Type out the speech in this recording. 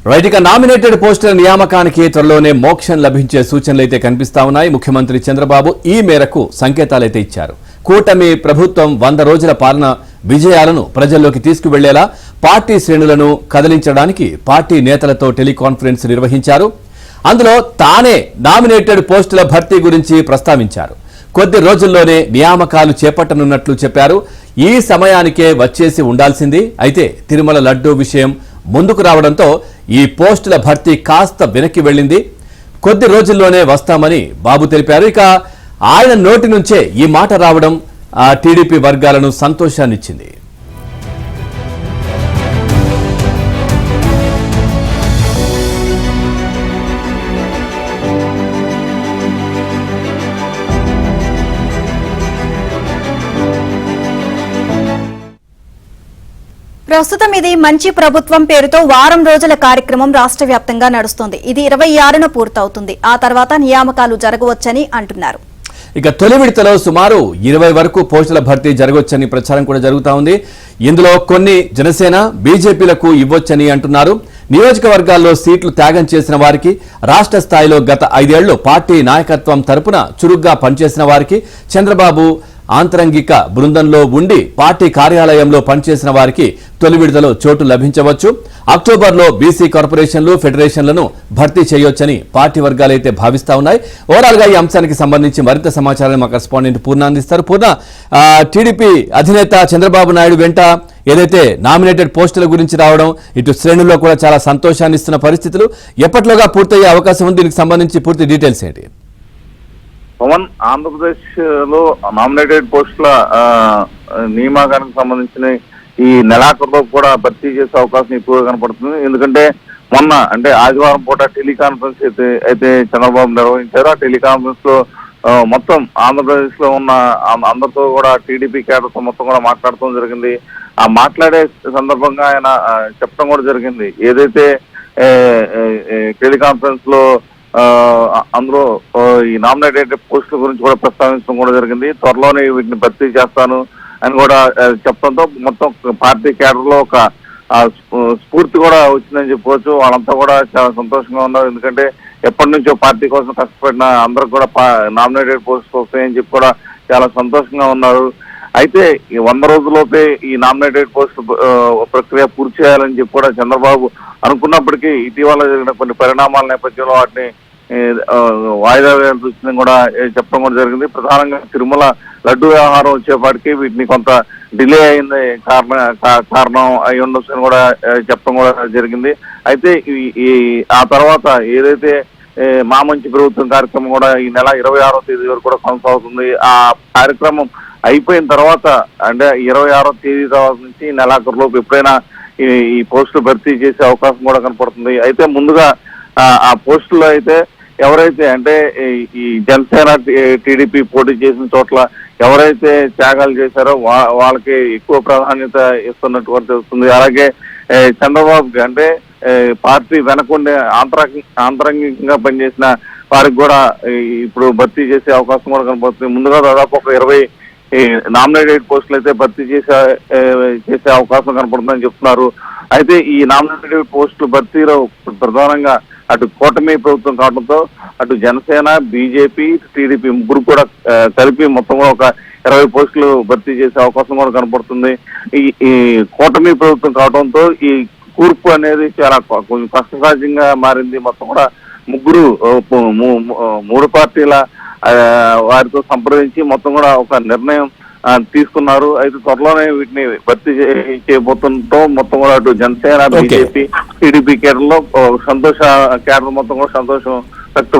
Right ఇక nominated పోస్టుల నియామకానికి త్వరలోనే మోక్షం లభించే సూచనలైతే కనిపిస్తా ఉన్నాయి. ముఖ్యమంత్రి చంద్రబాబు ఈ మేరకు సంకేతాలైతే ఇచ్చారు. కూటమి ప్రభుత్వం 100 రోజుల పాలన విజయాలను ప్రజల్లోకి తీసుకువెళ్లేలా పార్టీ శ్రేణులను కదిలించడానికి పార్టీ నేతలతో టెలికాన్ఫరెన్స్ నిర్వహించారు. అందులో తానే నామినేటెడ్ పోస్టుల భర్తీ గురించి ప్రస్తావించారు. కొద్ది రోజుల్లోనే నియామకాలు చేపట్టనున్నట్లు చెప్పారు. ఈ సమయానికే వచ్చేసి ఉండాల్సింది. అయితే తిరుమల లడ్డూ విషయం ముందుకు రావడంతో ఈ పోస్టుల భర్తీ కాస్త వెనక్కి వెళ్ళింది. కొద్ది రోజుల్లోనే వస్తామని బాబు తెలిపారు. ఇక ఆయన నోటి నుంచే ఈ మాట రావడం టీడీపీ వర్గాలను సంతోషాన్నిచ్చింది. ప్రస్తుతం ఇది మంచి ప్రభుత్వం పేరుతో వారం రోజుల కార్యక్రమం రాష్ట్ర వ్యాప్తంగా నడుస్తోంది. ఇది 26న పూర్తవుతుంది. ఆ తర్వాత నియామకాలు జరగవచ్చని అంటున్నారు. ఇక తొలి విడతలో సుమారు 20 వరకు పోస్టుల భర్తీ జరగవచ్చని ప్రచారం కూడా జరుగుతా ఉంది. ఇందులో కొన్ని జనసేన బీజేపీలకు ఇవ్వొచ్చని అంటున్నారు. నియోజకవర్గాల్లో సీట్లు త్యాగం చేసిన వారికి, రాష్ట్ర స్థాయిలో గత 5 ఏళ్లు పార్టీ నాయకత్వం తరపున చురుగ్గా పనిచేసిన వారికి, చంద్రబాబు ఆంతరంగిక బృందంలో ఉండి పార్టీ కార్యాలయంలో పనిచేసిన వారికి తొలి విడతలో చోటు లభించవచ్చు. అక్టోబర్లో బీసీ కార్పొరేషన్లు, ఫెడరేషన్లను భర్తీ చేయొచ్చని పార్టీ వర్గాలైతే భావిస్తా ఉన్నాయి. ఓవరాల్ గా ఈ అంశానికి సంబంధించి మరింత సమాచారాన్ని మా కరెస్పాండెంట్ పూర్ణ అందిస్తారు. పూర్ణ, టీడీపీ అధినేత చంద్రబాబు నాయుడు వెంట ఏదైతే నామినేటెడ్ పోస్టుల గురించి రావడం, ఇటు శ్రేణుల్లో కూడా చాలా సంతోషాన్ని ఇస్తున్న పరిస్థితులు ఎప్పట్లోగా పూర్తయ్యే అవకాశం ఉంది? దీనికి సంబంధించి పూర్తి డీటెయిల్స్ ఏంటి? పవన్, ఆంధ్రప్రదేశ్ లో నామినేటెడ్ పోస్టుల నియామకానికి సంబంధించిన ఈ నెలాఖరులో కూడా భర్తీ చేసే అవకాశం ఎక్కువగా కనపడుతుంది. ఎందుకంటే మొన్న అంటే ఆదివారం పూట టెలికాన్ఫరెన్స్ అయితే చంద్రబాబు నిర్వహించారు. ఆ టెలికాన్ఫరెన్స్ లో మొత్తం ఆంధ్రప్రదేశ్ లో ఉన్న అందరితో కూడా టీడీపీ క్యాడర్తో మొత్తం కూడా మాట్లాడటం జరిగింది. ఆ మాట్లాడే సందర్భంగా ఆయన చెప్పడం కూడా జరిగింది. ఏదైతే టెలికాన్ఫరెన్స్ లో అందులో ఈ నామినేటెడ్ పోస్టుల గురించి కూడా ప్రస్తావించడం కూడా జరిగింది. త్వరలోనే వీటిని భర్తీ చేస్తాను అని కూడా చెప్పడంతో మొత్తం పార్టీ క్యాడర్ లో ఒక స్ఫూర్తి కూడా వచ్చిందని చెప్పవచ్చు. వాళ్ళంతా కూడా చాలా సంతోషంగా ఉన్నారు. ఎందుకంటే ఎప్పటి నుంచో పార్టీ కోసం కష్టపడిన అందరూ కూడా నామినేటెడ్ పోస్టులు వస్తాయని చెప్పి కూడా చాలా సంతోషంగా ఉన్నారు. అయితే ఈ 100 రోజుల్లోపే ఈ నామినేటెడ్ పోస్టు ప్రక్రియ పూర్తి చేయాలని చెప్పి కూడా చంద్రబాబు అనుకున్నప్పటికీ ఇటీవల జరిగిన కొన్ని పరిణామాల నేపథ్యంలో వాటిని వాయిదా వేయాల్సి వచ్చిందని కూడా చెప్పడం కూడా జరిగింది. ప్రధానంగా తిరుమల లడ్డు వ్యవహారం వచ్చేపాటికి వీటిని కొంత డిలే అయింది కారణం అయి ఉండొచ్చని కూడా చెప్పడం కూడా జరిగింది. అయితే ఆ తర్వాత ఏదైతే మా మంచి ప్రభుత్వం కార్యక్రమం కూడా ఈ నెల 26వ తేదీ వరకు కూడా కొనసాగుతుంది. ఆ కార్యక్రమం అయిపోయిన తర్వాత అంటే 26వ తేదీ తర్వాత నుంచి నెలాఖరులోపు ఎప్పుడైనా ఈ పోస్టులు భర్తీ చేసే అవకాశం కూడా కనపడుతుంది. అయితే ముందుగా ఆ పోస్టుల్లో అయితే ఎవరైతే అంటే ఈ జనసేన టీడీపీ పోటీ చేసిన చోట్ల ఎవరైతే త్యాగాలు చేశారో వాళ్ళకి ఎక్కువ ప్రాధాన్యత ఇస్తున్నట్టు తెలుస్తుంది. అలాగే చంద్రబాబుకి అంటే పార్టీ వెనకుండే ఆంతరంగికంగా పనిచేసిన వారికి కూడా ఇప్పుడు భర్తీ చేసే అవకాశం కూడా కనపడుతుంది. ముందుగా దాదాపు ఒక 20 నామినేటెడ్ పోస్టులు అయితే భర్తీ చేసే అవకాశం కనపడుతుందని చెప్తున్నారు. అయితే ఈ నామినేటెడ్ పోస్టులు భర్తీలో ప్రధానంగా అటు కూటమి ప్రభుత్వం కావడంతో అటు జనసేన, బీజేపీ, టీడీపీ ముగ్గురు కూడా కలిపి మొత్తం కూడా ఒక 20 పోస్టులు భర్తీ చేసే అవకాశం కూడా కనపడుతుంది. ఈ కూటమి ప్రభుత్వం కావడంతో ఈ కూర్పు అనేది చాలా కొంచెం కష్టసాధ్యంగా మారింది. మొత్తం కూడా మూడు పార్టీల వారితో సంప్రదించి మొత్తం కూడా ఒక నిర్ణయం తీసుకున్నారు. అయితే త్వరలోనే వీటిని భర్తీ చేయబోతుండటం మొత్తం కూడా అటు జనసేన, బీజేపీ, టీడీపీ కేడర్లో కేడర్ మొత్తం కూడా సంతోషం వ్యక్తం